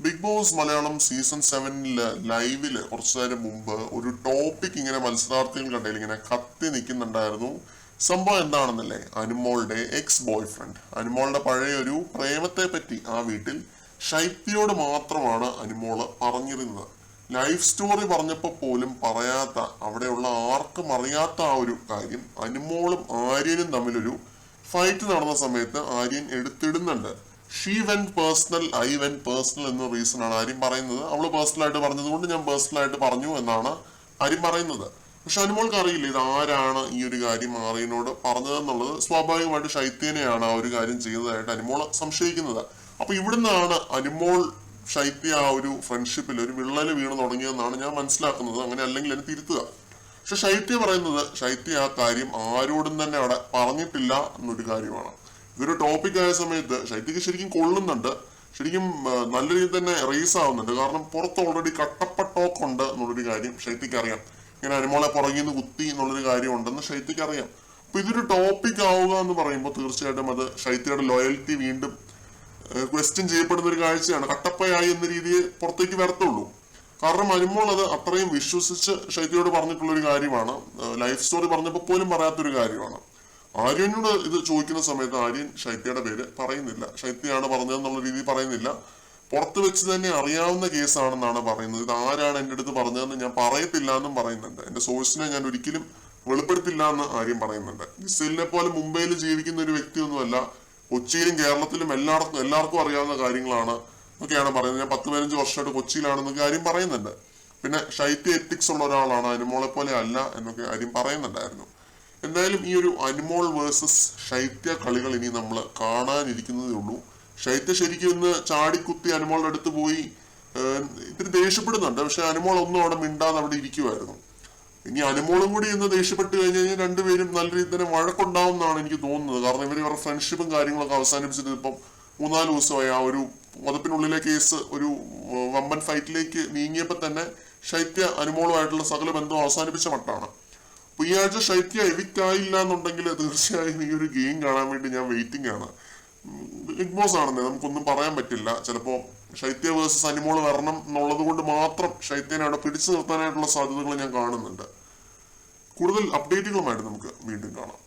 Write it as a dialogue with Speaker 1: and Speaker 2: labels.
Speaker 1: Big boss Malayalam season 7 ലൈവില് കുറച്ചു നേരം മുമ്പ് ഒരു ടോപ്പിക് ഇങ്ങനെ മത്സരാർത്ഥികൾ കണ്ടതിൽ ഇങ്ങനെ കത്തി നിൽക്കുന്നുണ്ടായിരുന്നു. സംഭവം എന്താണെന്നല്ലേ, അനുമോളുടെ എക്സ് ബോയ് ഫ്രണ്ട്, അനുമോളുടെ പഴയ ഒരു പ്രേമത്തെ പറ്റി ആ വീട്ടിൽ ശൈത്യയോട് മാത്രമാണ് അനുമോള് പറഞ്ഞിരുന്നത്. ലൈഫ് സ്റ്റോറി പറഞ്ഞപ്പോൾ പോലും പറയാത്ത, അവിടെയുള്ള ആർക്കും അറിയാത്ത ആ ഒരു കാര്യം അനുമോളും ആര്യനും തമ്മിലൊരു ഫൈറ്റ് നടന്ന സമയത്ത് ആര്യൻ എടുത്തിടുന്നുണ്ട്. She went personal, I went personal എന്ന റീസൺ ആണ് ആര്യം പറയുന്നത്. അവള് പേഴ്സണലായിട്ട് പറഞ്ഞതുകൊണ്ട് ഞാൻ പേഴ്സണലായിട്ട് പറഞ്ഞു എന്നാണ് ആര്യം പറയുന്നത്. പക്ഷെ അനുമോൾക്ക് അറിയില്ല ഇത് ആരാണ് ഈ ഒരു കാര്യം ആര്യനോട് പറഞ്ഞതെന്നുള്ളത്. സ്വാഭാവികമായിട്ട് ശൈത്യനെയാണ് ആ ഒരു കാര്യം ചെയ്തതായിട്ട് അനുമോൾ സംശയിക്കുന്നത്. അപ്പൊ ഇവിടുന്നാണ് അനുമോൾ ശൈത്യ ആ ഒരു ഫ്രണ്ട്ഷിപ്പിൽ ഒരു വിള്ളല് വീണ് തുടങ്ങിയെന്നാണ് ഞാൻ മനസ്സിലാക്കുന്നത്. അങ്ങനെ അല്ലെങ്കിൽ എന്നെ തിരുത്തുക. പക്ഷെ ശൈത്യ പറയുന്നത് ശൈത്യ ആ കാര്യം ആരോടും തന്നെ അവിടെ പറഞ്ഞിട്ടില്ല എന്നൊരു കാര്യമാണ്. ഇതൊരു ടോപ്പിക് ആയ സമയത്ത് ശൈത്യക്ക് ശരിക്കും കൊള്ളുന്നുണ്ട്, ശരിക്കും നല്ല രീതിയിൽ തന്നെ റേസ് ആവുന്നുണ്ട്. കാരണം പുറത്ത് ഓൾറെഡി കട്ടപ്പ ടോക്ക് ഉണ്ട് എന്നുള്ളൊരു കാര്യം ശൈത്യക്ക് അറിയാം. ഇങ്ങനെ അനുമോളെ പുറകിൽ നിന്ന് കുത്തി എന്നുള്ളൊരു കാര്യം ഉണ്ടെന്ന് ശൈത്യക്ക് അറിയാം. അപ്പൊ ഇതൊരു ടോപ്പിക് ആവുക എന്ന് പറയുമ്പോൾ തീർച്ചയായിട്ടും അത് ശൈത്യയുടെ ലോയൽറ്റി വീണ്ടും ക്വസ്റ്റ്യൻ ചെയ്യപ്പെടുന്ന ഒരു കാഴ്ചയാണ്. കട്ടപ്പയായി എന്ന രീതിയിൽ പുറത്തേക്ക് വരത്തുള്ളൂ. കാരണം അനുമോൾ അത് അത്രയും വിശ്വസിച്ച് ശൈത്യയോട് പറഞ്ഞിട്ടുള്ള ഒരു കാര്യമാണ്. ലൈഫ് സ്റ്റോറി പറഞ്ഞപ്പോൾ പോലും പറയാത്തൊരു കാര്യമാണ്. ആര്യനോട് ഇത് ചോദിക്കുന്ന സമയത്ത് ആര്യൻ ശൈത്യയുടെ പേര് പറയുന്നില്ല, ശൈത്യയാണ് പറഞ്ഞതെന്നുള്ള രീതിയിൽ പറയുന്നില്ല. പുറത്ത് വെച്ച് തന്നെ അറിയാവുന്ന കേസാണെന്നാണ് പറയുന്നത്. ഇത് ആരാണ് എൻ്റെ അടുത്ത് പറഞ്ഞതെന്ന് ഞാൻ പറയത്തില്ല എന്നും പറയുന്നുണ്ട്. എൻ്റെ സോഴ്സിനെ ഞാൻ ഒരിക്കലും വെളിപ്പെടുത്തില്ല എന്ന് ആര്യം പറയുന്നുണ്ട്. ജിസേലിനെ പോലെ മുംബൈയിൽ ജീവിക്കുന്ന ഒരു വ്യക്തിയൊന്നുമല്ല, കൊച്ചിയിലും കേരളത്തിലും എല്ലാവർക്കും അറിയാവുന്ന കാര്യങ്ങളാണ് ഒക്കെയാണ് പറയുന്നത്. ഞാൻ 10-15 വർഷമായിട്ട് കൊച്ചിയിലാണെന്നൊക്കെ കാര്യം പറയുന്നുണ്ട്. പിന്നെ ശൈത്യ എത്തിക്സ് ഉള്ള ഒരാളാണ്, അനുമോളെ പോലെ അല്ല എന്നൊക്കെ കാര്യം പറയുന്നുണ്ടായിരുന്നു. എന്തായാലും ഈ ഒരു അനുമോൾ വേഴ്സസ് ശൈത്യ കളികൾ ഇനി നമ്മൾ കാണാനിരിക്കുന്നതേ ഉള്ളൂ. ശൈത്യ ശരിക്കും ഇന്ന് ചാടിക്കുത്തി അനുമോളുടെ അടുത്ത് പോയി ഇത്തിരി ദേഷ്യപ്പെടുന്നുണ്ട്. പക്ഷെ അനുമോൾ ഒന്നും അവിടെ മിണ്ടാതെ അവിടെ ഇരിക്കുമായിരുന്നു. ഇനി അനുമോളും കൂടി ഇന്ന് ദേഷ്യപ്പെട്ട് കഴിഞ്ഞ് കഴിഞ്ഞാൽ രണ്ടുപേരും നല്ല രീതിയിൽ തന്നെ വഴക്കുണ്ടാവും എന്നാണ് എനിക്ക് തോന്നുന്നത്. കാരണം ഇവരുടെ ഫ്രണ്ട്ഷിപ്പും കാര്യങ്ങളൊക്കെ അവസാനിപ്പിച്ചിട്ട് ഇപ്പം 3-4 ദിവസമായി. ആ ഒരു മതപ്പിനുള്ളിലെ കേസ് ഒരു വമ്പൻ ഫൈറ്റിലേക്ക് നീങ്ങിയപ്പോൾ തന്നെ ശൈത്യ അനുമോളുമായിട്ടുള്ള സകല ബന്ധവും അവസാനിപ്പിച്ച മട്ടാണ്. അപ്പൊ ഈ ആഴ്ച ശൈത്യ എവിക്റ്റ് ആയില്ല എന്നുണ്ടെങ്കിൽ തീർച്ചയായും ഈ ഒരു ഗെയിം കാണാൻ വേണ്ടി ഞാൻ വെയിറ്റിംഗ് ആണ്. ബിഗ് ബോസ് ആണെന്ന് നമുക്കൊന്നും പറയാൻ പറ്റില്ല. ചിലപ്പോ ശൈത്യ വേഴ്സസ് അനുമോൾ വരണം എന്നുള്ളത് കൊണ്ട് മാത്രം ശൈത്യനെ അവിടെ പിടിച്ചു നിർത്താനായിട്ടുള്ള സാധ്യതകൾ ഞാൻ കാണുന്നുണ്ട്. കൂടുതൽ അപ്ഡേറ്റുകളുമായിട്ട് നമുക്ക് വീണ്ടും കാണാം.